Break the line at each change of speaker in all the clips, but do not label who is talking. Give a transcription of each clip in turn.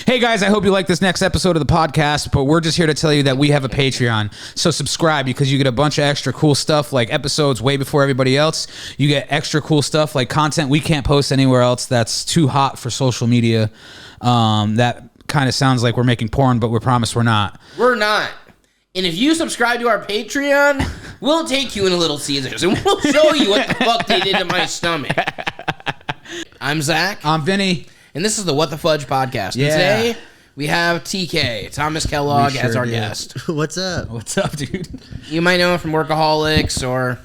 Hey guys, I hope you like this next episode of the podcast, but we're just here to tell you that we have a Patreon. So subscribe because you get a bunch of extra cool stuff like episodes way before everybody else. You get extra cool stuff like content we can't post anywhere else that's too hot for social media. That kind of sounds like we're making porn, but we promise we're not.
We're not. And if you subscribe to our Patreon, we'll take you into Little Caesars and we'll show you what the fuck they did to my stomach. I'm Zach.
I'm Vinny.
And this is the What the Fudge podcast. And today, we have TK, Thomas Kellogg, as our guest.
What's up?
What's up, dude?
You might know him from Workaholics, or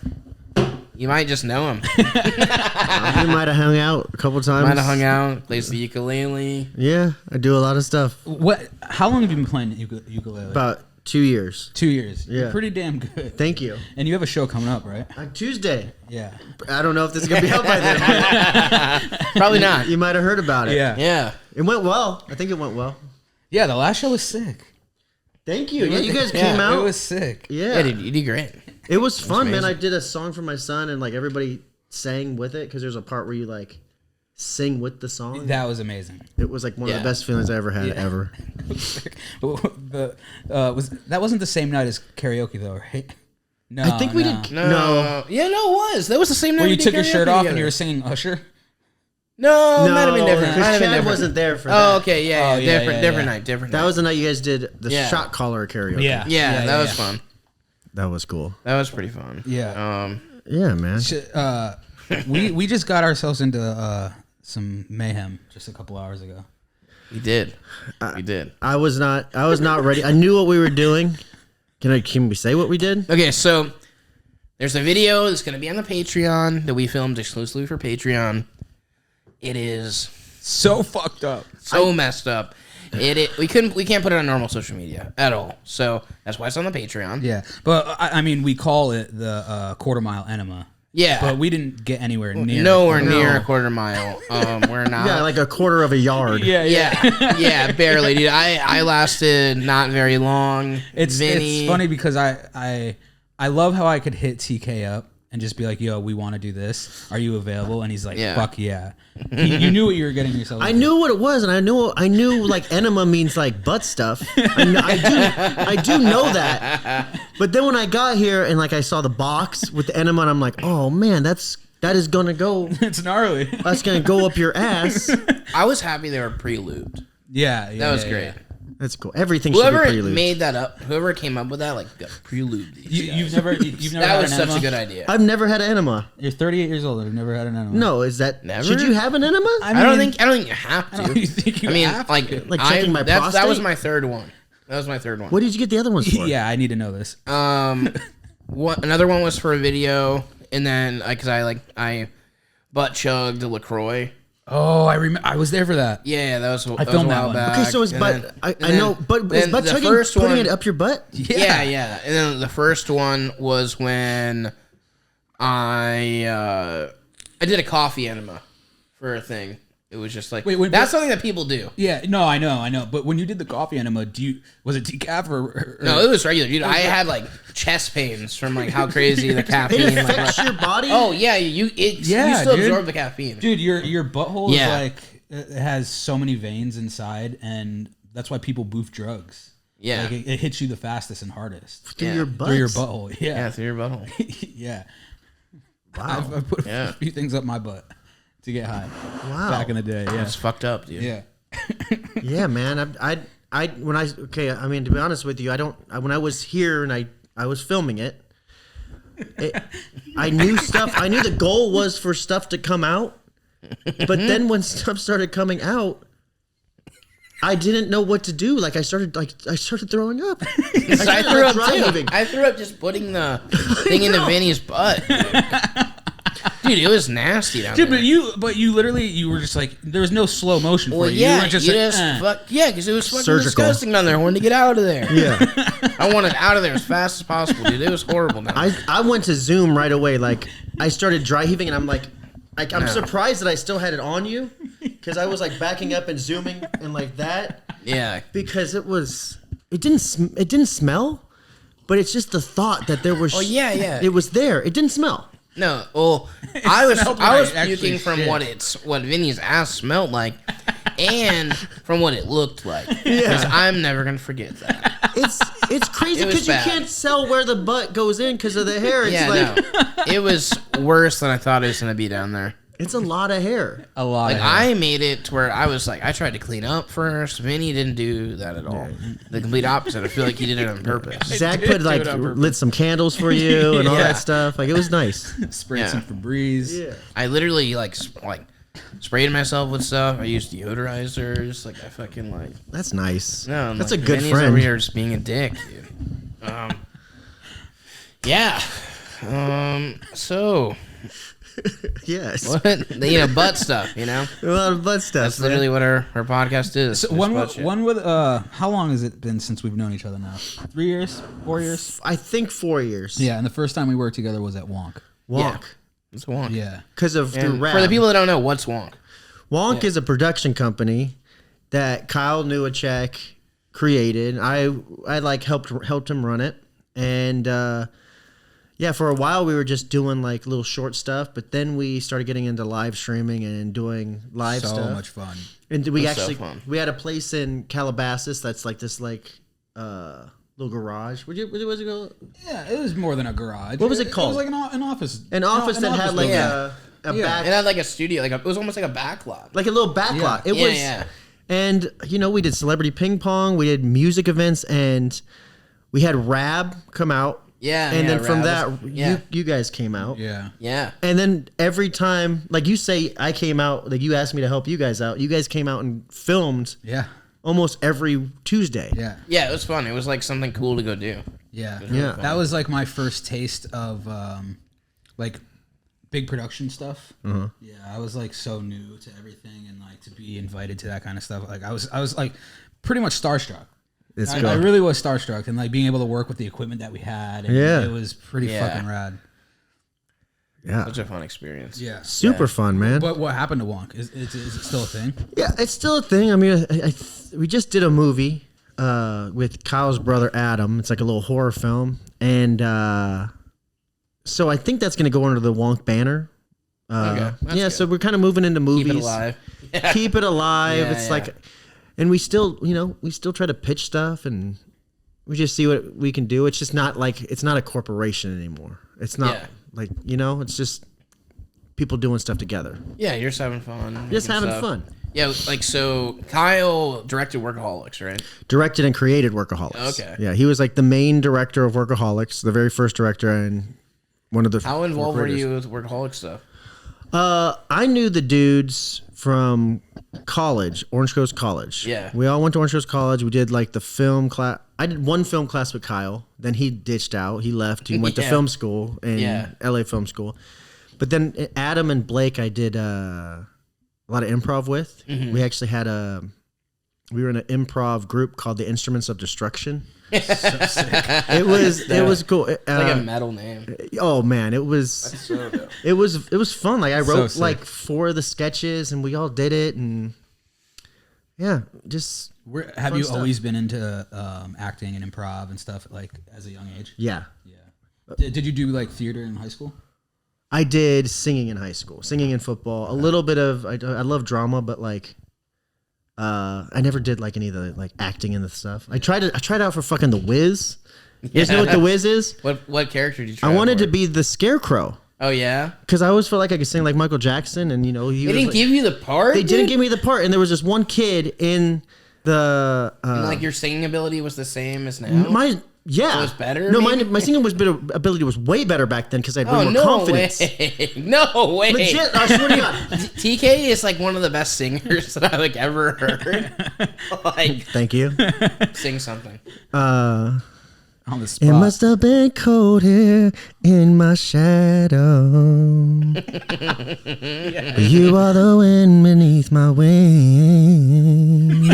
you might just know him.
We might have hung out a couple times.
Might have hung out, plays the ukulele.
Yeah, I do a lot of stuff.
What? How long have you been playing ukulele?
About 2 years.
2 years.
Yeah.
You're pretty damn good.
Thank you.
And you have a show coming up, right?
Tuesday.
Yeah.
I don't know if this is going to be out by then.
Probably not.
You might have heard about it.
Yeah.
It went well. I think it went well.
Yeah, the last show was sick.
Thank you. Yeah, you guys came out.
It was sick.
Yeah.
Yeah, you did great.
It was fun, man. I did a song for my son, and like everybody sang with it because there's a part where you like sing with the song.
That was amazing.
It was like one of the best feelings I ever had ever.
That wasn't the same night as karaoke though, right? No,
I think we did.
No. Yeah, no, it was. That was the same night.
Where
we
you
did
took your shirt
karaoke
off
together.
and you were singing Usher?
No, it might have been different.
Because Chad wasn't there for that.
Oh, okay, yeah,
Oh, yeah,
different
yeah.
night, different
That
night.
was the night you guys did the
Yeah.
shot caller karaoke.
Yeah.
That was fun.
That was cool.
That was pretty fun.
Yeah.
Yeah, man.
We just got ourselves into some mayhem just a couple hours ago.
We did. We did.
I was not ready. I knew what we were doing. Can we say what we did?
Okay, so there's a video that's going to be on the Patreon that we filmed exclusively for Patreon. It is
So fucked up.
so messed up. We can't put it on normal social media at all. So that's why it's on the Patreon.
Yeah, but I mean, we call it the quarter mile enema.
Yeah.
But we didn't get anywhere near.
Nowhere near a quarter mile. We're not.
Yeah, like a quarter of a yard.
Yeah, barely, dude. I lasted not very long.
It's funny because I love how I could hit TK up and just be like, yo, we want to do this. Are you available? And he's like, fuck yeah. You knew what you were getting yourself into.
I knew what it was, and I knew like enema means like butt stuff. I do know that. But then when I got here and like I saw the box with the enema, and I'm like, oh man, that is gonna go.
It's gnarly.
That's gonna go up your ass.
I was happy they were pre-lubed.
Yeah,
That was great.
Yeah.
That's cool. Everything should be
Whoever
pre-lubed.
made that up, whoever came up with that, like, got pre-lubed these guys.
You've never
That
had
was
an
such
enema?
a good idea.
I've never had an enema.
You're 38 years old and you've never had an enema.
No, is that
Never?
Should you have an enema?
I don't think you have to.
I don't think you have
like
to.
Like checking my
that
prostate?
was my third one. That was my third one.
What did you get the other ones for?
Yeah, I need to know this.
Another one was for a video, and then because I butt chugged a LaCroix.
Oh, I remember. I was there for that.
Yeah, that was.
I filmed
a
that
while
one.
back.
Okay, so is
And
butt.
then-
I
and
know,
then-
but is
then
butt
the
chugging
first
putting
one-
it up your butt?
Yeah. And then the first one was when I did a coffee enema for a thing. It was just like that's something that people do.
Yeah, no, I know. But when you did the coffee enema, was it decaf or
No, it was regular, dude. I had like chest pains from like how crazy the caffeine.
It affects your body?
Oh yeah, you still
dude.
absorb the caffeine.
Dude, your butthole is
Yeah.
like it has so many veins inside, and that's why people boof drugs.
Yeah.
Like it hits you the fastest and hardest
Through your butt.
through your butthole.
Yeah,
Yeah,
through your butthole.
yeah.
Wow.
I've put a few things up my butt to get high.
Wow.
Back in the day, yeah,
It's fucked up, dude.
yeah.
Yeah, man. I mean, to be honest with you, when I was here and I was filming it, I knew stuff. I knew the goal was for stuff to come out, but then when stuff started coming out, I didn't know what to do. Like I started throwing up.
I threw up too. I threw up just putting the thing into Vinny's butt. Dude, it was nasty down
Dude,
there.
but you literally you were just like there was no slow motion for
Well,
you.
yeah,
You were just
because it was fucking
Surgical.
disgusting down there. I wanted to get out of there.
Yeah.
I wanted out of there as fast as possible, dude. It was horrible down there.
I went to Zoom right away. Like I started dry heaving, and I'm like I'm surprised that I still had it on you, because I was like backing up and zooming and like that.
Yeah.
Because it didn't smell, but it's just the thought that there was.
Oh, yeah.
It was there. It didn't smell.
No, well, I was
smelled
puking
actually
from
shit.
what Vinny's ass smelled like, and from what it looked like.
Yeah.
Because I'm never gonna forget that.
It's crazy
It was
because you
bad.
can't tell where the butt goes in because of the hair. It's
Yeah,
like
no, it was worse than I thought it was gonna be down there.
it's a lot of hair.
A lot.
Like
of hair.
I made it to where I was like, I tried to clean up first. Vinny didn't do that at all. The complete opposite. I feel like he did it on purpose.
Zach
did
put
do
like
it on purpose.
lit some candles for you and all
Yeah.
that stuff. Like it was nice.
sprayed
Yeah.
some Febreze.
I literally like sprayed myself with stuff. I used deodorizers. Like I fucking like.
That's nice.
No, I'm
That's
like,
a good
Vinny's over
friend.
here just being a dick, dude. Yeah. So
Yes.
what? Butt stuff. You know.
A lot of butt stuff.
That's literally what our podcast is.
So
Just butt shit.
one with how long has it been since we've known each other now? 3 years? 4 years?
I think 4 years.
Yeah, and the first time we worked together was at Wonk.
Wonk.
It's Wonk.
Yeah.
Because of through
And
rap.
for the people that don't know, what's Wonk?
Wonk is a production company that Kyle Newacek created. I like helped him run it, and yeah, for a while we were just doing like little short stuff, but then we started getting into live streaming and doing live
So
stuff.
much fun.
And we
That's so
actually
fun.
we had a place in Calabasas that's like this little garage. What's it called?
Yeah, it was more than a garage.
What was it called?
It was like an office.
An office that had like
building.
a
Yeah.
back,
It had like a studio, it was almost like a back lot.
like a little back
Yeah.
lot. It
Yeah,
was,
yeah.
and we did celebrity ping pong, we did music events, and we had Rab come out.
Yeah,
and
yeah,
then from
Rab
that,
was- yeah.
you guys came out.
Yeah.
Yeah.
And then every time, like you say, I came out, like you asked me to help you guys out. You guys came out and filmed
Yeah.
almost every Tuesday.
Yeah.
Yeah, it was fun. It was like something cool to go do.
Yeah.
Yeah.
That was like my first taste of like big production stuff. Yeah, I was like so new to everything, and like to be invited to that kind of stuff. Like I was like pretty much starstruck.
It's
I
cool.
really was starstruck, and like being able to work with the equipment that we had. And
Yeah.
it was pretty
Yeah.
fucking rad.
Yeah.
Such a fun experience.
Yeah.
Super fun, man.
But what happened to Wonk? Is it still a thing?
Yeah, it's still a thing. I mean, we just did a movie with Kyle's brother Adam. It's like a little horror film, and so I think that's going to go under the Wonk banner.
Okay, that's
yeah,
good.
so we're kind of moving into movies.
Keep it alive.
Keep it alive.
Yeah,
It's
yeah.
like, and we still, we still try to pitch stuff, and we just see what we can do. It's just not like it's not a corporation anymore. It's not
Yeah.
like it's just people doing stuff together,
Yeah, you're just having fun.
just
making
having
stuff.
fun.
Yeah, like so Kyle directed Workaholics, right?
Directed and created Workaholics.
Okay.
Yeah, he was like the main director of Workaholics, the very first director, and one of the.
How involved were
creators.
you with Workaholics stuff?
I knew the dudes from college, Orange Coast College.
Yeah.
We all went to Orange Coast College. We did like the film class. I did one film class with Kyle. Then he ditched out. He left. He went to
Yeah.
film school in
Yeah.
LA Film School. But then Adam and Blake, I did a lot of improv with.
Mm-hmm.
We actually had we were in an improv group called the Instruments of Destruction. It was cool.
It's like a metal name.
Oh man, it was
So dope.
it was fun. Like I wrote
sick.
like 4 of the sketches, and we all did it, and yeah, just
Have
Fun
you
stuff.
always been into acting and improv and stuff like as a young age?
yeah.
Yeah. Did you do like theater in high school?
I did singing in high school, singing in football, a little bit of I love drama, but like I never did like any of the like acting and the stuff. I tried out for fucking The Wiz. You guys know what The Wiz is?
What character did you try?
I wanted
for?
to be the Scarecrow
Oh yeah?
because I always felt like I could sing like Michael Jackson, and he
They
was
didn't
like-
give you the part?
they didn't
dude?
give me the part, and there was this one kid in the
Like your singing ability was the same as now?
my yeah
It was better,
No,
maybe?
my singing ability was way better back then because I had way
Oh,
more
no
confidence.
way. No way.
Legit, I swear to God.
TK is like one of the best singers that I've like ever heard. Like,
Thank you.
sing something.
On the spot.
It must have been cold here in my shadow. But you are the wind beneath my wings.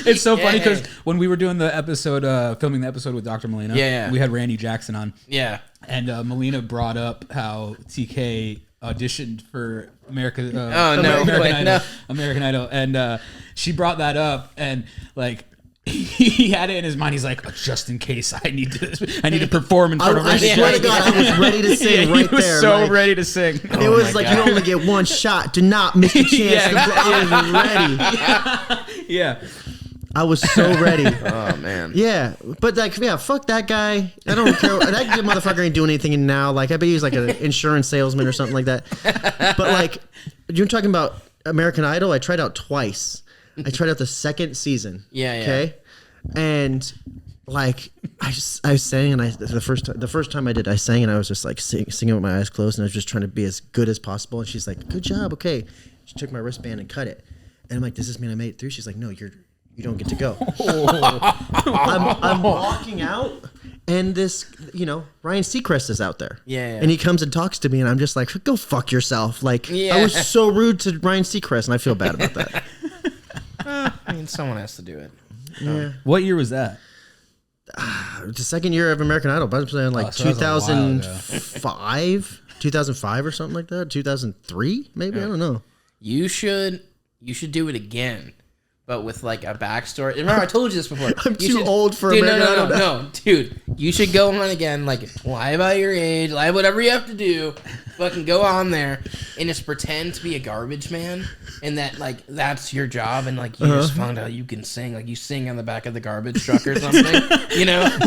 It's so funny
Yeah.
because when we were doing the episode, filming the episode with Dr. Molina,
Yeah.
we had Randy Jackson on,
Yeah.
and Molina brought up how TK auditioned for American
Oh, no,
American
wait,
Idol,
no.
American Idol, and she brought that up, and like He had it in his mind. He's like, just in case I need to perform in front of
I swear to God, I was ready to sing right
he was
there.
so
like,
ready to sing.
It was like, you only get one shot. Do not miss the chance. I was ready.
Yeah.
I was so ready.
Oh man.
Yeah, but like, yeah, fuck that guy. I don't care. That motherfucker ain't doing anything now. Like, I bet he's like an insurance salesman or something like that. But like, you're talking about American Idol. I tried out twice. I tried out the second season.
Yeah.
Okay, and like, I sang, and the first time I did, I sang, and I was just like singing with my eyes closed, and I was just trying to be as good as possible. And she's like, "Good job, okay." She took my wristband and cut it, and I'm like, "Does this mean I made it through?" She's like, "No, you don't get to go." I'm walking out, and this, Ryan Seacrest is out there.
Yeah.
And he comes and talks to me, and I'm just like, go fuck yourself. Like,
Yeah.
I was so rude to Ryan Seacrest, and I feel bad about that.
I mean, someone has to do it.
Yeah.
What year was that?
It's the second year of American Idol, but I'm saying like
so that was a while ago.
2005 or something like that. 2003, maybe. I don't know.
You should do it again, but with like a backstory. Remember, I told you this before.
I'm too old for
dude,
American Idol.
No, dude. You should go on again, like lie about your age, lie whatever you have to do. Fucking go on there and just pretend to be a garbage man, and that like that's your job, and like you just found out you can sing, like you sing on the back of the garbage truck or something.
We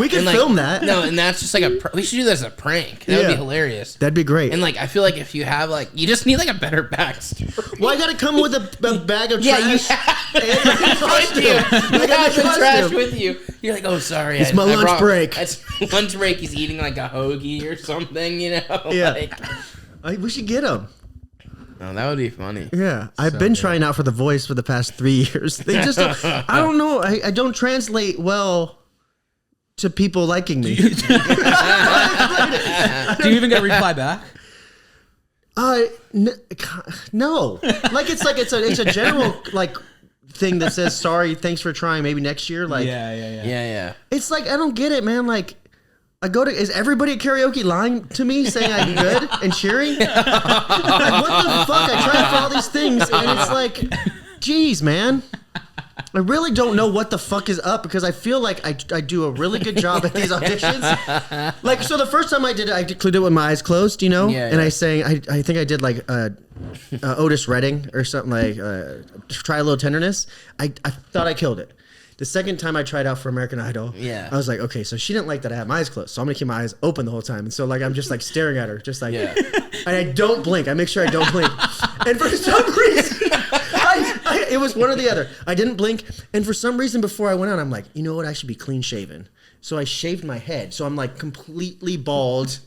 can
And, like,
film that.
No, and that's just like we should do that as a prank. That would be hilarious.
That'd be great.
And like I feel like if you have like you just need like a better backstory.
Well, I gotta come with a bag of
Yeah, you
trash.
have with you. You have the trash with you. You're like, oh, sorry.
It's my lunch break.
It's lunch break. He's eating like a hoagie or something,
Yeah. We should get him.
Oh, that would be funny.
Yeah, I've been trying out for The Voice for the past 3 years. They just, I don't know. I don't translate well to people liking me.
Do you even get a reply back?
No. Like it's a general like thing that says sorry, thanks for trying, maybe next year. Like
Yeah.
it's like I don't get it, man. Like is everybody at karaoke lying to me saying I'm good and cheering? Like, what the fuck? I tried for all these things and it's like, geez, man. I really don't know what the fuck is up because I feel like I do a really good job at these auditions. Like, so the first time I did it, I did it with my eyes closed,
Yeah,
and I sang, I think I did like Otis Redding or something like Try a Little Tenderness. I thought I killed it. The second time I tried out for American Idol,
Yeah.
I was like, okay, so she didn't like that I had my eyes closed, so I'm gonna keep my eyes open the whole time. And so like I'm just like staring at her, just like, and I don't blink. I make sure I don't blink. And for some reason, it was one or the other. I didn't blink, and for some reason before I went on, I'm like, you know what? I should be clean shaven. So I shaved my head, so I'm like completely bald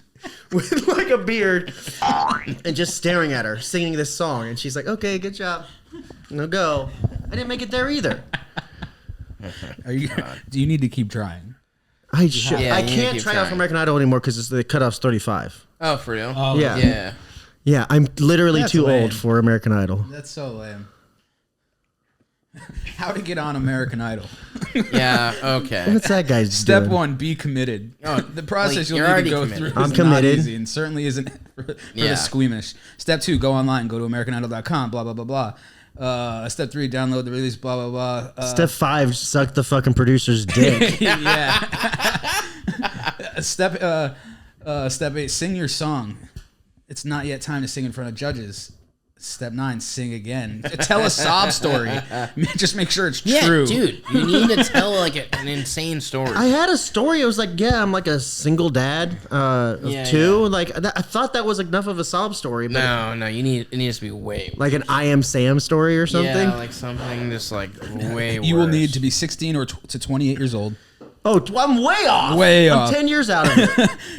with like a beard, and just staring at her singing this song. And she's like, okay, good job. No go. I didn't make it there either.
Do you need to keep trying?
I should.
Yeah,
I
you need to
can't
keep
try out
trying.
for American Idol anymore because the cutoff's 35.
Oh, for real?
Oh,
Yeah.
Yeah.
Yeah, I'm literally
That's
too
lame.
old for American Idol.
That's so lame. How to get on American Idol.
Yeah, okay.
What's that guy's
Step
doing?
1, be committed. The process
Like,
you'll
you're
need to
already
go
committed.
through
I'm
is
committed.
not easy and certainly isn't for the
Yeah.
squeamish. Step 2, go online, go to americanidol.com, blah, blah, blah, blah. Step 3, download the release, blah, blah, blah.
Step 5, suck the fucking producer's dick.
Yeah. Step 8, sing your song. It's not yet time to sing in front of judges. Step 9, sing again. Tell a sob story. Just make sure it's
Yeah,
true.
dude, you need to tell like an insane story.
I had a story. I was like, yeah, I'm like a single dad of
Yeah,
2.
yeah.
Like I thought that was enough of a sob story, but
No, it needs to be way.
like an I Am Sam story or something.
Yeah, like something just like way worse.
You will need to be 16 or to 28 years old.
Oh, I'm way off.
Way
I'm
off.
10 years out of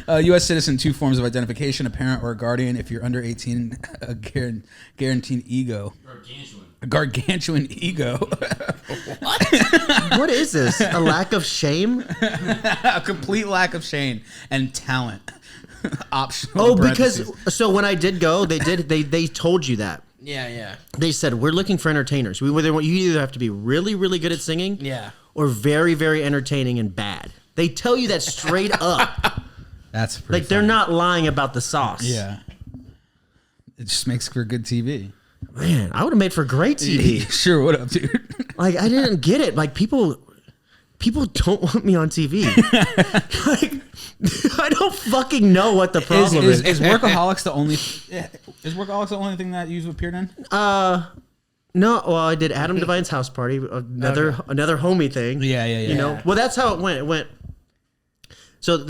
it.
U.S. citizen, 2 forms of identification, a parent or a guardian. If you're under 18, a guaranteed ego. A gargantuan ego.
What is this? A lack of shame?
A complete lack of shame and talent. Optional.
Oh,
in
because
parentheses.
so when I did go, they told you that.
Yeah.
They said we're looking for entertainers. You either have to be really, really good at singing,
Yeah.
or very, very entertaining and bad. They tell you that straight up.
That's pretty
Like they're
funny.
not lying about the sauce.
Yeah. It just makes for good TV.
Man, I would have made for great TV.
Sure would have, dude.
Like I didn't get it. Like people people don't want me on TV. Like, I don't fucking know what the problem is.
Is Workaholics the only? Is Workaholics the only thing that you've appeared in?
No, well, I did Adam Devine's house party, another homie thing.
Yeah.
You know, well, that's how it went. It went. So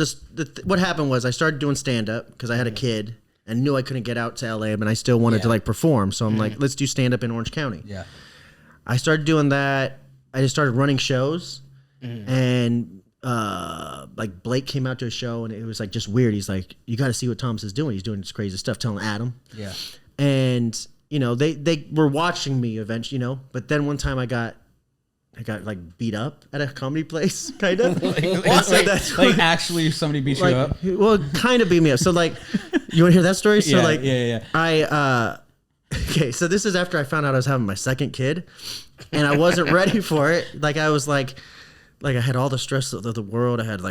what happened was I started doing stand up because I had a kid and knew I couldn't get out to LA, but I still wanted to like perform. So I'm like, let's do stand up in Orange County.
Yeah.
I started doing that. I just started running shows, and like Blake came out to a show, and it was like just weird. He's like, "You got to see what Thomas is doing. He's doing this crazy stuff." Telling Adam. Yeah. And you know they were watching me eventually, you know. But then one time I got like beat up at a comedy place, kind of.
like actually somebody beat you up?
Well, kind of beat me up. So like, you want to hear that story? So
yeah.
Okay, so this is after I found out I was having my second kid, and I wasn't ready for it. Like I was like I had all the stress of the world. I had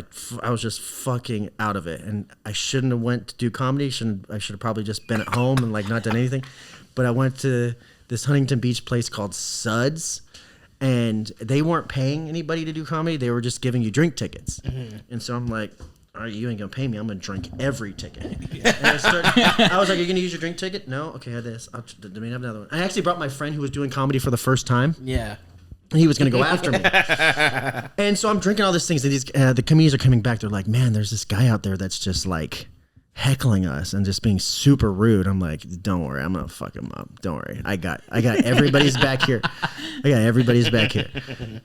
I was just fucking out of it, and I shouldn't have went to do comedy. I should have probably just been at home and like not done anything. But I went to this Huntington Beach place called Suds, and they weren't paying anybody to do comedy. They were just giving you drink tickets. And so I'm like, all right, you ain't gonna pay me. I'm gonna drink every ticket. And I was like, are you gonna use your drink ticket? No? Okay, I have this. Let me have another one. I actually brought my friend who was doing comedy for the first time.
Yeah.
He was gonna go after me. And so I'm drinking all these things, and these the comedians are coming back. They're like, man, there's this guy out there that's just like heckling us and just being super rude. I'm like, don't worry, I'm gonna fuck him up. Don't worry. I got everybody's back here.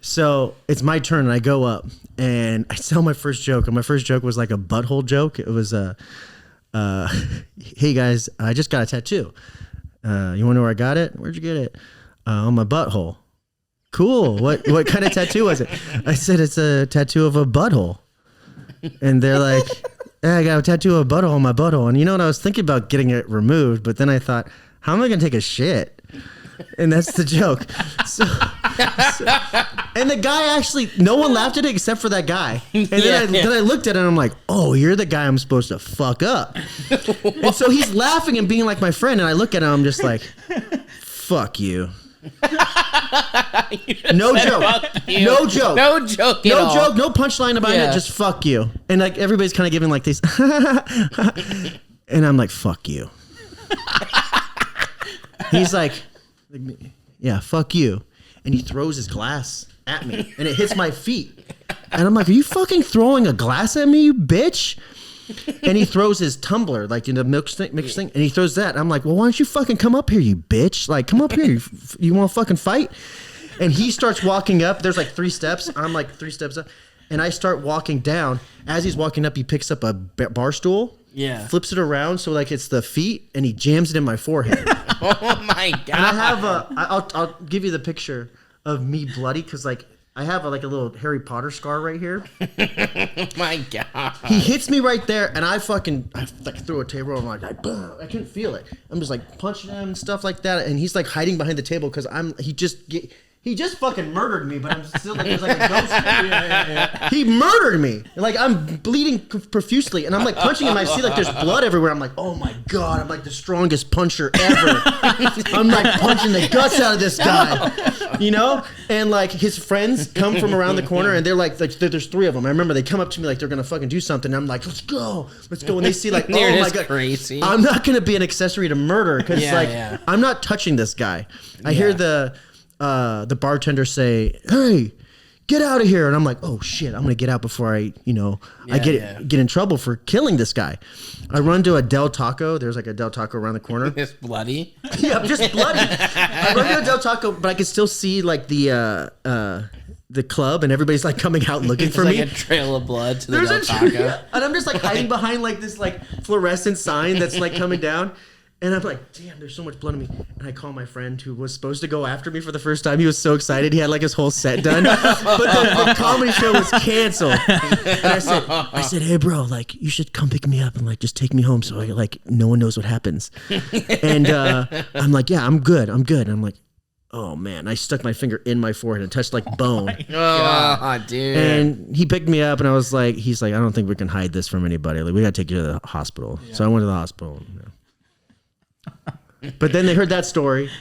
So it's my turn, and I go up and I tell my first joke. And my first joke was like a butthole joke. It was hey guys, I just got a tattoo. You wanna know where I got it? Where'd you get it? On my butthole. Cool. What kind of tattoo was it? I said it's a tattoo of a butthole. And they're like, yeah, I got a tattoo of a butthole on my butthole. And you know what? I was thinking about getting it removed, but then I thought, how am I going to take a shit? And that's the joke. And the guy actually, no one laughed at it except for that guy. And then I looked at it and I'm like, oh, you're the guy I'm supposed to fuck up. And so he's laughing and being like my friend. And I look at him, I'm just like, fuck you. No joke. No joke.
No joke. No
joke. No punchline about it. Just fuck you. And like everybody's kind of giving like these, and I'm like, fuck you. He's like, yeah, fuck you. And he throws his glass at me, and it hits my feet. And I'm like, are you fucking throwing a glass at me, you bitch? And he throws his tumbler, like in the mix thing, and he throws that. I'm like, well, why don't you fucking come up here, you bitch? Like, come up here. You want to fucking fight? And he starts walking up. There's like 3 steps. I'm like 3 steps up. And I start walking down. As he's walking up, he picks up a bar stool. Yeah. Flips it around so like it's the feet, and he jams it in my forehead.
Oh my God.
And I have I'll give you the picture of me bloody, because like, I have like a little Harry Potter scar right here.
My God.
He hits me right there, and I like threw a table, and I couldn't feel it. I'm just like punching him and stuff like that, and he's like hiding behind the table because he just fucking murdered me, but I'm still like, there's like a ghost. He murdered me. Like, I'm bleeding profusely, and I'm like punching him. I see like there's blood everywhere. I'm like, oh my God, I'm like the strongest puncher ever. I'm like punching the guts out of this guy, you know? And like his friends come from around the corner, and they're like there's 3 of them. I remember they come up to me like they're gonna fucking do something. And I'm like, let's go. And they see like, oh my God,
crazy.
I'm not gonna be an accessory to murder, because I'm not touching this guy. I hear the bartender say, hey, get out of here. And I'm like, oh shit, I'm gonna get out before I get in trouble for killing this guy. I run to a Del Taco. There's like a Del Taco around the corner.
It's bloody.
Yeah, just bloody. I run to a Del Taco, but I can still see like the club, and everybody's like coming out looking for me.
Like a trail of blood to the Del Taco.
And I'm just like hiding behind like this like fluorescent sign that's like coming down. And I'm like, damn, there's so much blood on me. And I call my friend who was supposed to go after me for the first time. He was so excited. He had like his whole set done. But the comedy show was canceled. And I said, hey, bro, like, you should come pick me up and like just take me home so I like no one knows what happens. And I'm like, yeah, I'm good. And I'm like, oh, man. I stuck my finger in my forehead and touched like bone.
Oh, dude.
And he picked me up, and he's like, I don't think we can hide this from anybody. Like, we got to take you to the hospital. Yeah. So I went to the hospital. Yeah. But then they heard that story,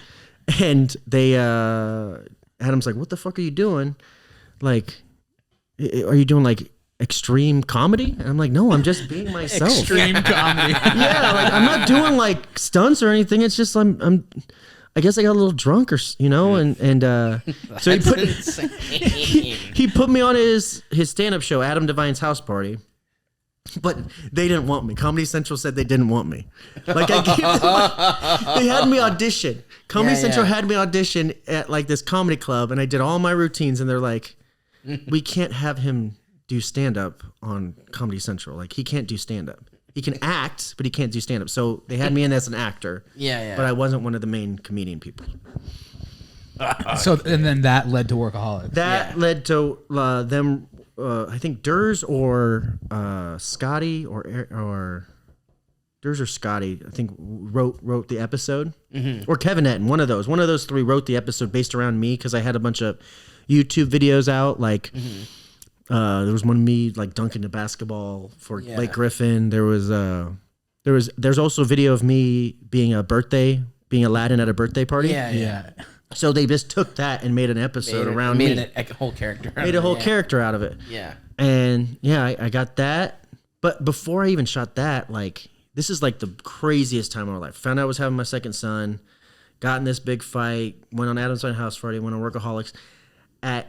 and they Adam's like, what the fuck are you doing? Like, are you doing like extreme comedy? And I'm like, no, I'm just being myself.
Extreme comedy.
Yeah, like I'm not doing like stunts or anything. It's just I guess I got a little drunk or so he put me on his stand-up show, Adam Devine's House Party. But they didn't want me. Comedy Central said they didn't want me. Like I gave them, they had me audition. Comedy Central had me audition at like this comedy club, and I did all my routines, and they're like, we can't have him do stand-up on Comedy Central. Like he can't do stand-up. He can act, but he can't do stand-up. So they had me in as an actor.
Yeah.
But I wasn't one of the main comedian people.
So and then that led to Workaholics.
That led to them. I think Durs or Scotty or Durs or Scotty, I think wrote the episode, or Kevin Etten, one of those three wrote the episode based around me because I had a bunch of YouTube videos out. Like there was one of me like dunking the basketball for Blake Griffin. There's also a video of me being Aladdin at a birthday party.
Yeah.
So they just took that and made an episode around me.
Made a whole character.
Made a whole character out of it.
Yeah.
And I got that. But before I even shot that, like, this is like the craziest time of my life. Found out I was having my second son. Got in this big fight. Went on Adam's House Party. Went on Workaholics. I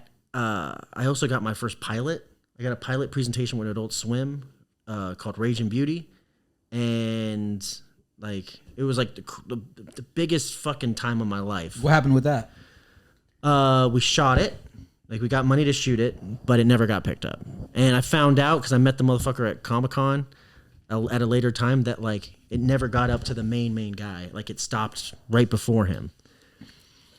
also got my first pilot. I got a pilot presentation with Adult Swim called Rage and Beauty. And like it was like the biggest fucking time of my life.
What happened with that?
We shot it. Like we got money to shoot it, but it never got picked up. And I found out because I met the motherfucker at Comic-Con at a later time that like it never got up to the main guy. Like it stopped right before him.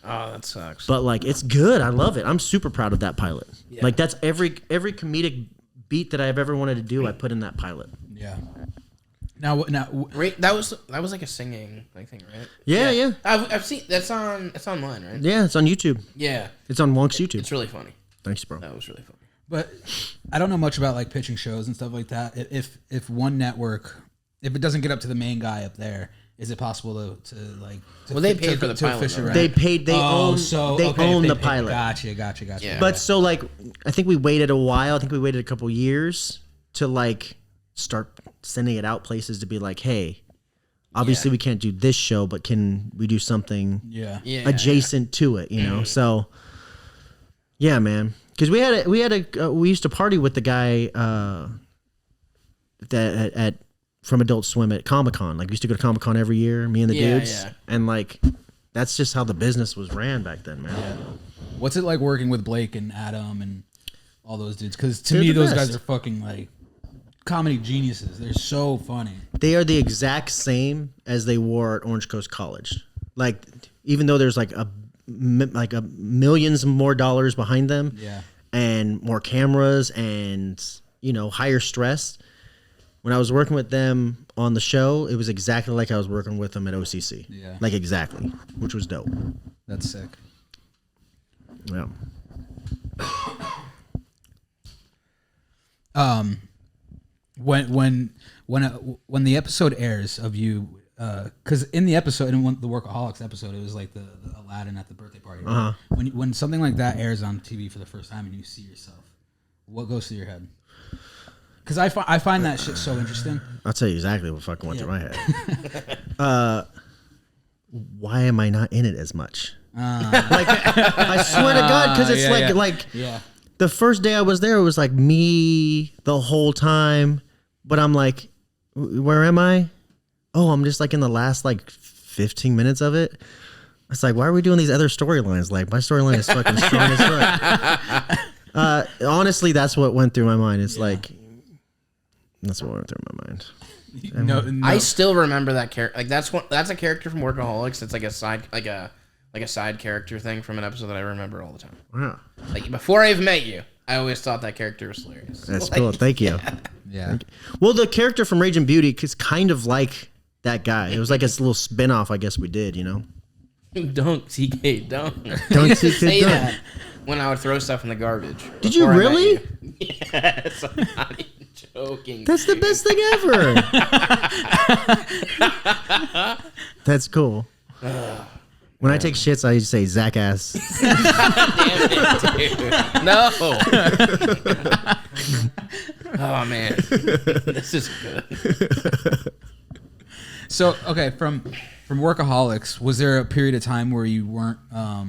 Oh, that sucks.
But like it's good. I love it. I'm super proud of that pilot. Yeah. Like that's every comedic beat that I've ever wanted to do. I put in that pilot.
Yeah. Now,
that was like a singing like thing, right?
Yeah.
I've seen it's online, right?
Yeah, it's on YouTube.
Yeah,
it's on Wonk's YouTube.
It's really funny.
Thanks, bro.
That was really funny.
But I don't know much about like pitching shows and stuff like that. If one network, if it doesn't get up to the main guy up there, is it possible to like?
Well, they paid for the pilot.
Right?
They paid. They own the pilot.
Gotcha.
Yeah. But so like, I think we waited a while. I think we waited a couple years to like start sending it out places to be like, hey, obviously we can't do this show, but can we do something adjacent to it, you know? So yeah, man. Cause we used to party with the guy, from Adult Swim at Comic-Con. Like we used to go to Comic-Con every year, me and the dudes. Yeah. And like, that's just how the business was ran back then, man. Yeah.
What's it like working with Blake and Adam and all those dudes? Cause to me, those guys are fucking like comedy geniuses. They're so funny. They
are the exact same as they were at Orange Coast College. Like, even though there's like a millions more dollars behind them, and more cameras and higher stress. When I was working with them on the show, it was exactly like I was working with them at OCC. Yeah, like exactly, which was dope.
That's sick.
Yeah.
When the episode airs of you, because in the episode, in the Workaholics episode, it was like the Aladdin at the birthday party. Right? When something like that airs on TV for the first time and you see yourself, what goes through your head? Because I find that shit so interesting.
I'll tell you exactly what fucking went through my head. Why am I not in it as much? Like I swear to God, because it's the first day I was there, it was like me the whole time. But I'm like, where am I? Oh, I'm just like in the last like 15 minutes of it. It's like, why are we doing these other storylines? Like my storyline is fucking strong as fuck. Honestly, that's what went through my mind. It's like, that's what went through my mind.
No. I still remember that character. Like that's a character from Workaholics. It's like a side character thing from an episode that I remember all the time.
Wow.
Like before I even met you, I always thought that character was hilarious.
That's cool. Thank you. Yeah. Well, the character from Rage and Beauty is kind of like that guy. It was like a little spin-off, I guess we did,
Dunk, TK, dunk.
Dunk, TK, dunk.
That when I would throw stuff in the garbage.
Did you really?
Yes, I'm not even joking.
That's the best thing ever. That's cool. When I take shits, I say Zach ass.
Damn it, dude. No. Oh man, this is good.
So okay, from Workaholics, was there a period of time where you weren't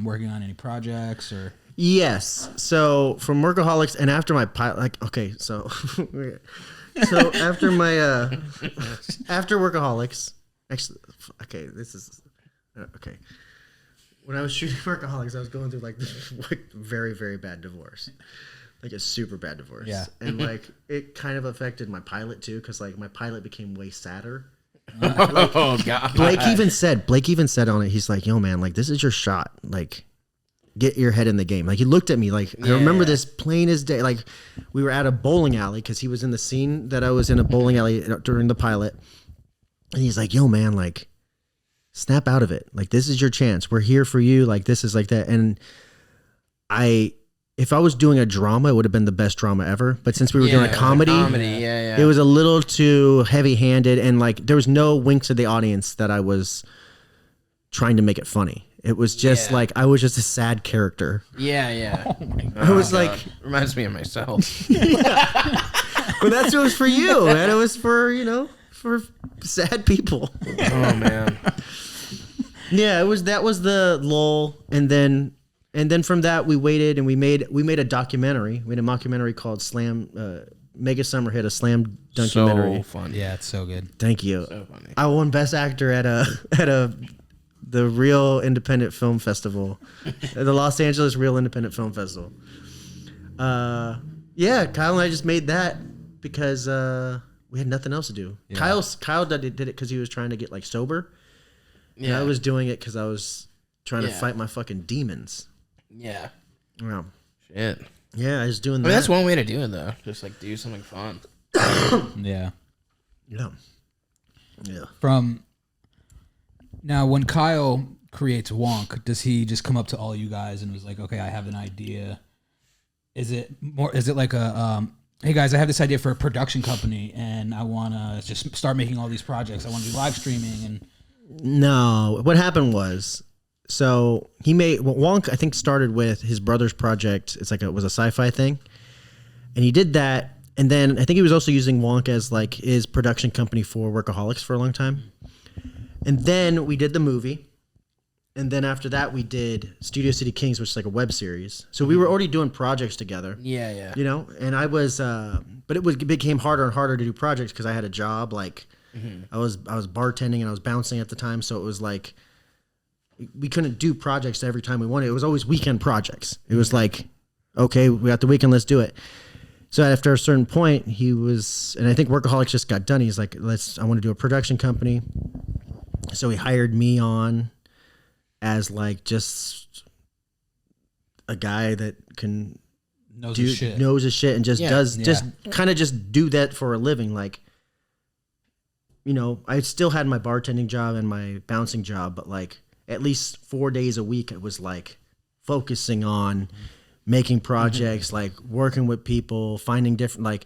working on any projects or?
Yes. So from Workaholics and after my pilot, like, okay, so after my after Workaholics, actually, okay, this is okay. When I was shooting Workaholics, I was going through like this like very, very bad divorce, like a super bad divorce.
Yeah.
And like it kind of affected my pilot too, because like my pilot became way sadder.
Oh god.
Blake even said on it, he's like, yo man, like this is your shot. Like get your head in the game. Like he looked at me like I remember this plain as day. Like we were at a bowling alley because he was in the scene that I was in a bowling alley during the pilot. And he's like, yo man, like snap out of it. Like this is your chance. We're here for you. Like this is like that. And if I was doing a drama, it would have been the best drama ever. But since we were doing a comedy, it was a little too heavy-handed, and like there was no wink to the audience that I was trying to make it funny. It was just like I was just a sad character.
Yeah.
Oh my god.
I was like,
reminds me of myself.
but that's what it was for you, man. It was for for sad people.
Oh man.
Yeah, that was the lull, and then from that we waited and we made a documentary. We made a mockumentary called Slam Mega Summer Hit, a slam documentary.
So fun.
Yeah, it's so good.
Thank you.
So funny.
I won Best Actor at the Real Independent Film Festival, the Los Angeles Real Independent Film Festival. Yeah, Kyle and I just made that because we had nothing else to do.
Yeah.
Kyle did it because he was trying to get like sober. Yeah, I was doing it because I was trying to fight my fucking demons.
Yeah.
Wow.
Shit.
Yeah, I was doing that.
I mean, that's one way to do it though. Just like do something fun.
Yeah.
Yeah. Yeah.
From now, when Kyle creates Wonk, does he just come up to all you guys and was like, "Okay, I have an idea"? Is it like a hey guys, I have this idea for a production company and I want to just start making all these projects. I want to do live streaming and.
No, what happened was, so he made Wonk. I think started with his brother's project. It's like it was a sci-fi thing, and he did that. And then I think he was also using Wonk as like his production company for Workaholics for a long time. And then we did the movie, and then after that we did Studio City Kings, which is like a web series. So we were already doing projects together.
Yeah.
You know, and I was, but it became harder and harder to do projects because I had a job like. I was bartending and I was bouncing at the time, so it was like we couldn't do projects every time we wanted. It was always weekend projects. It was like, okay, we got the weekend, let's do it. So after a certain point, he was, and I think Workaholics just got done. He's like, I want to do a production company. So he hired me on as like just a guy that can knows his shit and just just kind of just do that for a living, like. You know, I still had my bartending job and my bouncing job, but like at least 4 days a week, it was like focusing on making projects, like working with people, finding different, like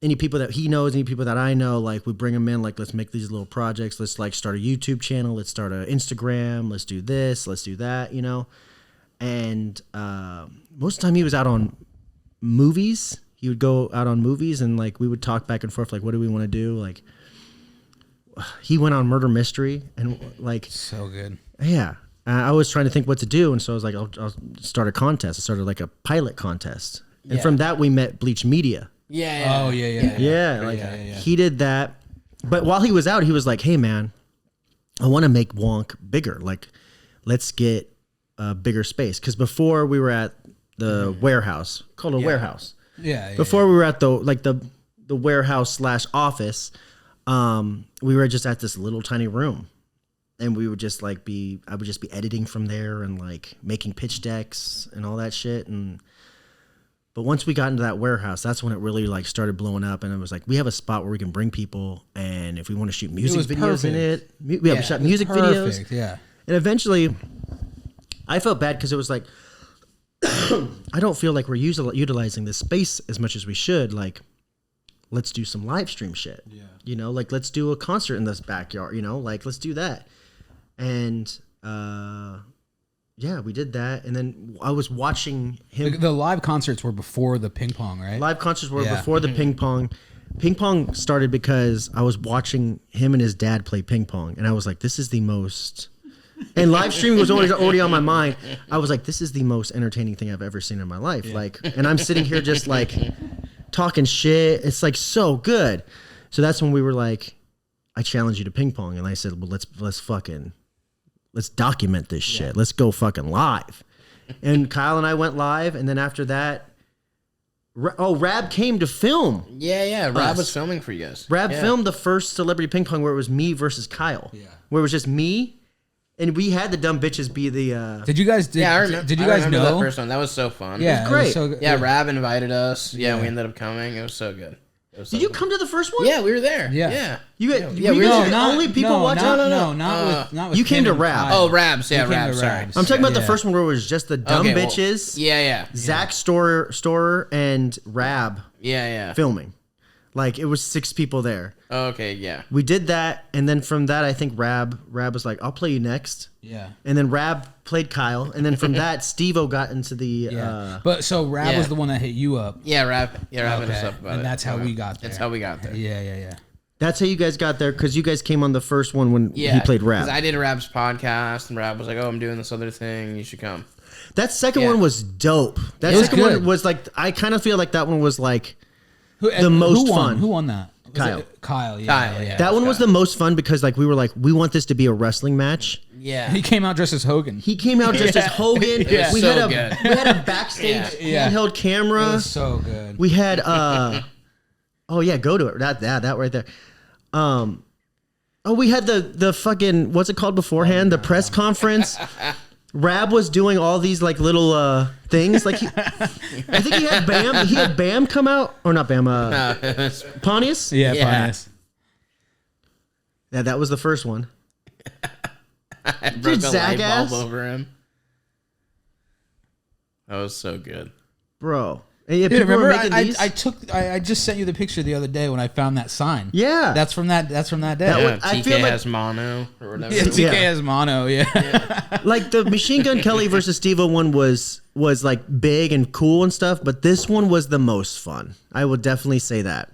any people that he knows, any people that I know, like we bring them in, like, let's make these little projects. Let's like start a YouTube channel. Let's start an Instagram. Let's do this. Let's do that, you know? And most of the time he was out on movies. He would go out on movies and like we would talk back and forth, like, what do we want to do? Like, he went on Murder Mystery and like
so good.
Yeah, I was trying to think what to do, and so I was like, I'll start a contest. I started like a pilot contest, and from that we met Bleach Media.
Yeah.
Oh yeah.
He did that, but while he was out, he was like, "Hey man, I want to make Wonk bigger. Like, let's get a bigger space." Because before we were at the warehouse, called a warehouse. Before we were at the warehouse / office. We were just at this little tiny room and we would just like I would just be editing from there and like making pitch decks and all that shit. But once we got into that warehouse, that's when it really like started blowing up. And it was like, we have a spot where we can bring people. And if we want to shoot music videos in it, we shot music videos.
Yeah.
And eventually I felt bad because it was like, I don't feel like we're utilizing this space as much as we should. Like, let's do some live stream shit. Yeah. You know, like let's do a concert in this backyard, you know, like let's do that. And Yeah, we did that, and then I was watching him.
The live concerts were before the ping pong, right?
Live concerts were before the ping pong. Ping pong started because I was watching him and his dad play ping pong, and I was like, "This is the most." And live streaming was already on my mind. I was like, "This is the most entertaining thing I've ever seen in my life." Yeah. Like, and I'm sitting here just like talking shit. It's like so good. So that's when we were like, I challenged you to ping pong, and I said, "Well, let's document this shit. Let's go fucking live." And Kyle and I went live, and then after that, Rab came to film.
Yeah. Rab was filming for you guys.
Rab filmed the first Celebrity Ping Pong where it was me versus Kyle. Yeah. Where it was just me, and we had the dumb bitches be the.
Did you guys?
I remember.
Did you guys know
that first one? That was so fun.
it
Yeah,
was great.
so good.
Yeah, Rab invited us. Yeah, we ended up coming. It was so good.
Did you come to the first one?
Yeah, we were there.
Yeah.
We were
the
only people watching.
Not with
you came to Rab.
Oh, Rabs. Yeah, Rabs. Sorry.
I'm talking about the first one where it was just the dumb bitches.
Yeah.
Zach Storer and Rab.
Yeah.
Filming. Like, it was 6 people there.
Okay, yeah.
We did that, and then from that, I think Rab was like, "I'll play you next."
Yeah.
And then Rab played Kyle, and then from that, Steve-O got into the.
But so Rab was the one that hit you up.
Yeah, Rab hit us up about it.
And that's how we got there.
That's how we got there.
Yeah.
That's how you guys got there, because you guys came on the first one when he played Rab.
I did Rab's podcast, and Rab was like, "Oh, I'm doing this other thing. You should come."
That second one was dope. That second one was like, I kind of feel like that one was like the most fun.
Who won that?
Kyle.
Kyle,
yeah.
That one was the most fun because like we were like, we want this to be a wrestling match.
Yeah.
He came out dressed as Hogan.
He came out dressed as Hogan.
Yeah.
We
So
had
good.
we had a backstage handheld camera.
It was so good.
We had oh yeah, go to it. That right there. We had the fucking, what's it called beforehand? The press conference. Rab was doing all these like little things. Like I think he had Bam. He had Bam come out, or not Bam. Pontius.
Yeah, Pontius.
Yeah, that was the first one.
I broke a
Zach
light bulb over him. That was so good,
bro. And yeah,
Dude,
people were
remember
making these.
I just sent you the picture the other day when I found that sign.
Yeah,
That's from that day.
I
TK
feel like-
has mono or whatever.
Yeah, TK has mono,
like the Machine Gun Kelly versus Steve-O one was like big and cool and stuff, but this one was the most fun. I would definitely say that.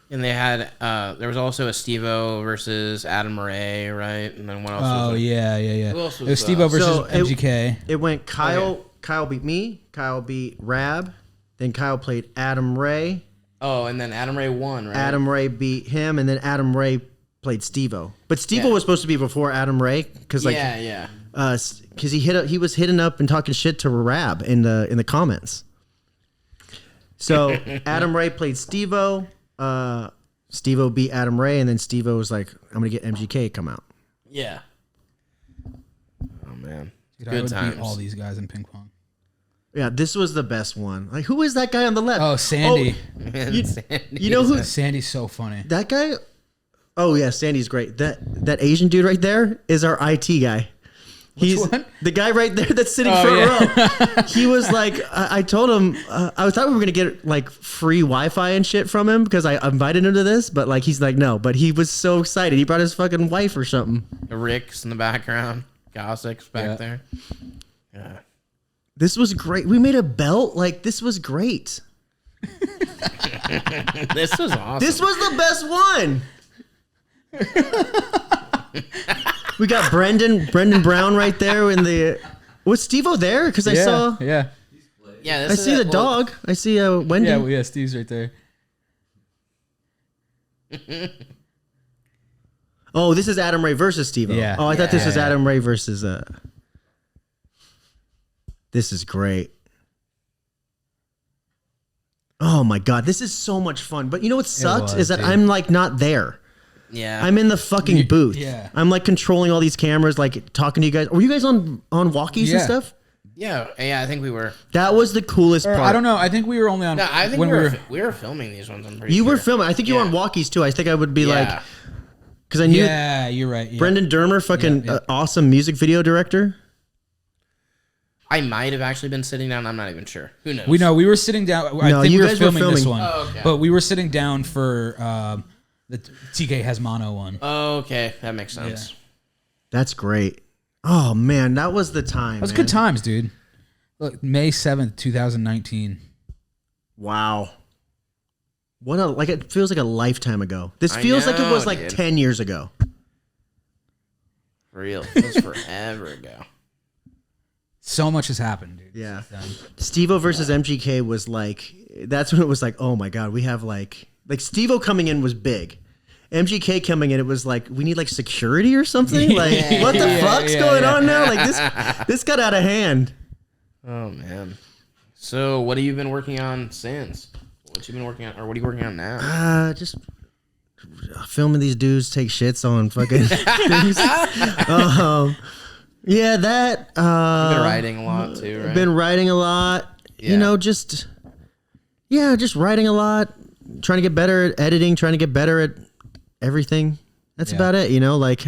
And they had there was also a Steve-O versus Adam Ray, right? And then what else?
Oh,
was it?
yeah.
Who else
It
was
was Steve-O versus
So
MGK.
It went Kyle beat me, Kyle beat Rab, then Kyle played Adam Ray.
Oh, and then Adam Ray won, right?
Adam Ray beat him, and then Adam Ray played Steve-O. But Steve-O was supposed to be before Adam Ray because like because he was hitting up and talking shit to Rab in the comments. So Adam Ray played Steve-O. Steve-O beat Adam Ray, and then Steve-O was like, "I'm gonna get MGK to come out."
Yeah. Oh man,
Dude, I
good
would
times.
beat all these guys in ping pong.
Yeah, this was the best one. Like, who is that guy on the left?
Oh, Sandy.
You know who?
Sandy's so funny.
That guy? Oh yeah, Sandy's great. That Asian dude right there is our IT guy. He's
one?
the guy right there that's sitting front row. He was like, I told him, I thought we were gonna get like free Wi-Fi and shit from him because I invited him to this, but like he's like no. But he was so excited. He brought his fucking wife or something.
Rick's in the background. Gossick's back there. Yeah.
This was great. We made a belt. Like this was great.
This was awesome.
This was the best one. We got Brendan Brown right there in the. Was Steve-O there? Because I saw.
Yeah.
Yeah,
I see the dog. I see Wendy.
Yeah, Steve's right there.
Oh, this is Adam Ray versus Steve-O.
Yeah.
Oh, I thought this was Adam Ray versus. This is great. Oh my god, this is so much fun. But you know what sucks is that
dude.
I'm like not there.
Yeah.
I'm in the fucking booth.
Yeah.
I'm like controlling all these cameras, like talking to you guys. Were you guys on walkies and stuff?
Yeah, I think we were.
That was the coolest part.
I don't know. I think we were only on.
No, I think
when
we were filming these ones. I'm pretty
You
sure.
were filming. I think you were on walkies too. I think I would be like, because I knew
Yeah, you're right. Yeah.
Brendan Dermer, fucking awesome music video director.
I might have actually been sitting down. I'm not even sure. Who knows?
We were sitting down. I
No,
think
you
we were
guys were
filming this
filming.
one,
Oh, okay.
but we were sitting down for the TK has mono one.
Oh, okay, that makes sense.
That's great. Oh man, that was the time.
That was good times, dude. Look, May 7th, 2019.
Wow. It feels like a lifetime ago. This feels like it was like 10 years ago.
For real. It was forever ago.
So much has happened, dude.
Yeah. Steve-O versus MGK was like, that's when it was like, oh my God, we have like Steve-O coming in was big. MGK coming in, it was like, we need like security or something. Like, what the fuck's going on now? Like this got out of hand.
Oh man. So what have you been working on since? What you been working on, or what are you working on now?
Just filming these dudes take shits on fucking things. Yeah, that.
You've been writing a lot too, right?
Been writing a lot.
Yeah.
You know, just writing a lot. Trying to get better at editing. Trying to get better at everything. That's about it. You know, like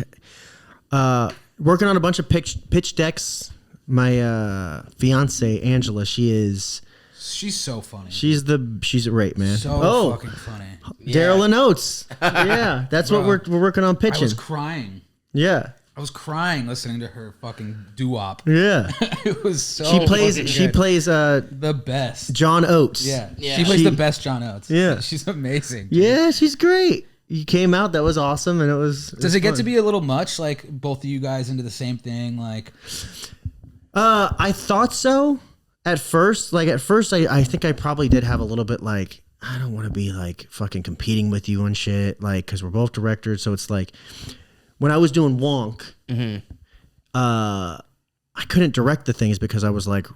working on a bunch of pitch decks. My fiance Angela, she's
so funny.
She's great, man.
So fucking funny.
Daryl and Oates. Yeah, that's what we're working on pitching.
I was crying.
Yeah.
I was crying listening to her fucking doo-wop.
Yeah.
It was so
She plays
the best.
John Oates.
Yeah. She plays the best John Oates.
Yeah.
She's amazing. Dude.
Yeah, she's great. You came out, that was awesome, and it was
Does it get to be a little much, like both of you guys into the same thing? Like
I thought so at first. Like at first I think I probably did have a little bit like, I don't want to be like fucking competing with you and shit, like, because we're both directors. So it's like when I was doing Wonk, I couldn't direct the things because I was like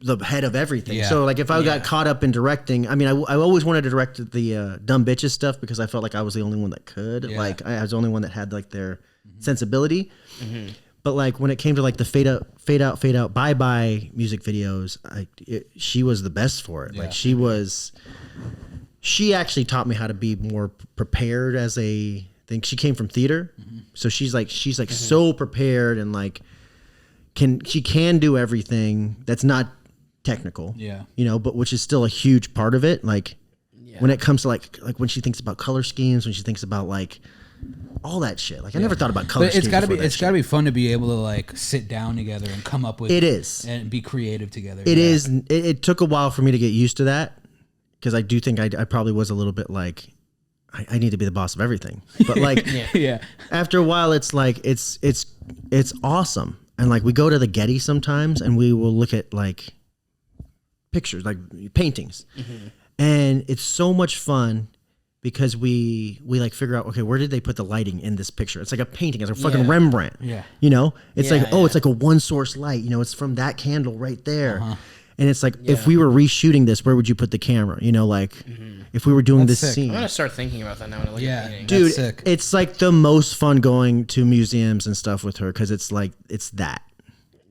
the head of everything.
Yeah.
So like if I got caught up in directing, I mean, I always wanted to direct the Dumb Bitches stuff because I felt like I was the only one that could.
Yeah.
Like I was the only one that had like their sensibility. But like when it came to like the fade out, bye bye music videos, she was the best for it.
Yeah.
Like she actually taught me how to be more prepared as a thing. She came from theater, so she's like so prepared and like she can do everything that's not technical.
Yeah.
You know, but which is still a huge part of it. Like when it comes to like when she thinks about color schemes, when she thinks about like all that shit. Like I never thought about color schemes.
It's gotta be fun to be able to like sit down together and come up with and be creative together.
It is. It took a while for me to get used to that because I do think I probably was a little bit like I need to be the boss of everything. But like after a while it's like it's awesome. And like we go to the Getty sometimes and we will look at like pictures, like paintings. And it's so much fun because we like figure out, okay, where did they put the lighting in this picture? It's like a painting. It's a fucking Rembrandt. Yeah. You know? It's it's like a one source light. You know, it's from that candle right there. And it's like, if we were reshooting this, where would you put the camera? You know, like if we were doing this scene.
I'm going to start thinking about that now when I look at painting.
Dude, it's like the most fun going to museums and stuff with her because it's like, it's that.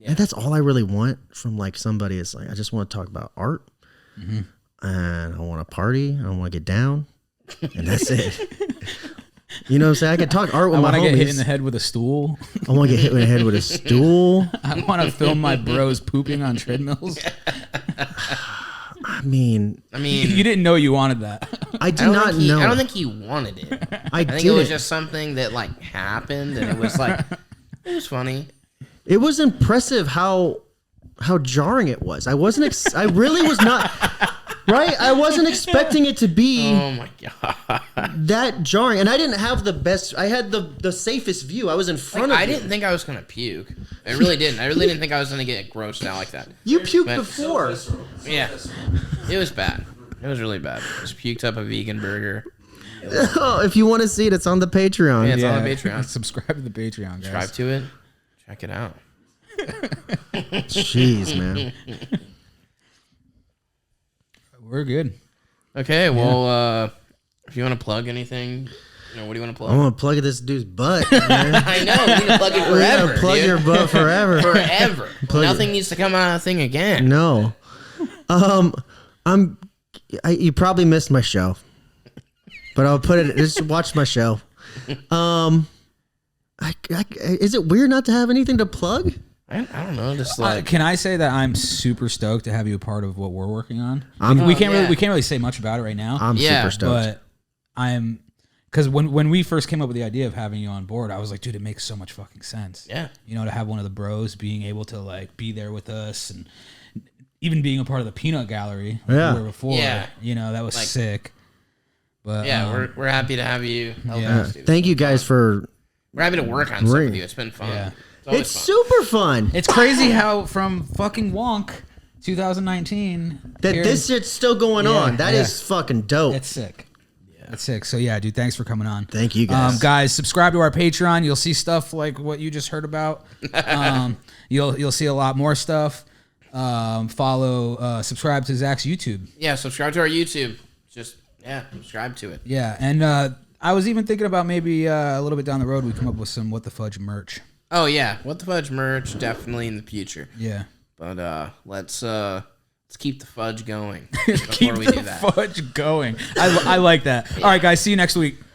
And that's all I really want from like somebody is like, I just want to talk about art and I want to party. I want to get down. And that's it. You know what I'm saying? I can talk art with my homies.
I want to get hit in the head with a stool.
I want to get hit in the head with a stool.
I want to film my bros pooping on treadmills.
I mean,
you didn't know you wanted that.
I did not know.
I don't think he wanted it. I think it was just something that like happened, and it was like it was funny.
It was impressive how jarring it was. I wasn't. I really was not. Right? I wasn't expecting it to be
oh my god
that jarring. And I didn't have the best. I had the safest view. I was in front of
I didn't think I was going to puke. I really didn't. I really didn't think I was going to get grossed out like that.
You puked before.
Yeah. It was bad. It was really bad. I just puked up a vegan burger.
Oh, if you want to see it, it's on the Patreon.
Yeah, it's on the Patreon.
Subscribe to the Patreon, guys.
Subscribe to it. Check it out.
Jeez, man.
We're good.
Okay, well, if you want to plug anything, what do you want to plug?
I want to plug this dude's butt, man.
I know. You need to plug it forever.
Plug your butt forever.
Forever. Nothing needs to come out of the thing again.
No. You probably missed my show, but I'll put it. Just watch my show. Is it weird not to have anything to plug?
I don't know. Just like,
can I say that I'm super stoked to have you a part of what we're working on? We can't really say much about it right now.
I'm super stoked.
But I'm Because when we first came up with the idea of having you on board, I was like, dude, it makes so much fucking sense.
Yeah.
You know, to have one of the bros being able to like be there with us and even being a part of the peanut gallery like
Yeah.
we were before.
Yeah.
You know, that was
Like-
sick. But
Yeah, we're happy to have you help
Yeah.
us, dude.
Thank you guys for.
We're happy to work on stuff with you. It's been fun.
Yeah.
always
It's
fun.
super fun.
it's crazy how from fucking Wonk 2019
That
here-
this shit's still going
Yeah,
on. That
yeah.
is fucking dope.
it's sick. It's sick. So yeah, dude, thanks for coming on.
Thank you, guys.
Guys, subscribe to our Patreon. You'll see stuff like what you just heard about. You'll see a lot more stuff. Subscribe to Zach's YouTube.
Yeah, subscribe to our YouTube. Just, subscribe to it.
Yeah, and I was even thinking about maybe a little bit down the road we come up with some What the Fudge merch.
Oh, yeah. What the Fudge merch, definitely in the future.
Yeah.
But let's keep the fudge going before we do that.
Fudge going. I like that. All right, guys. See you next week.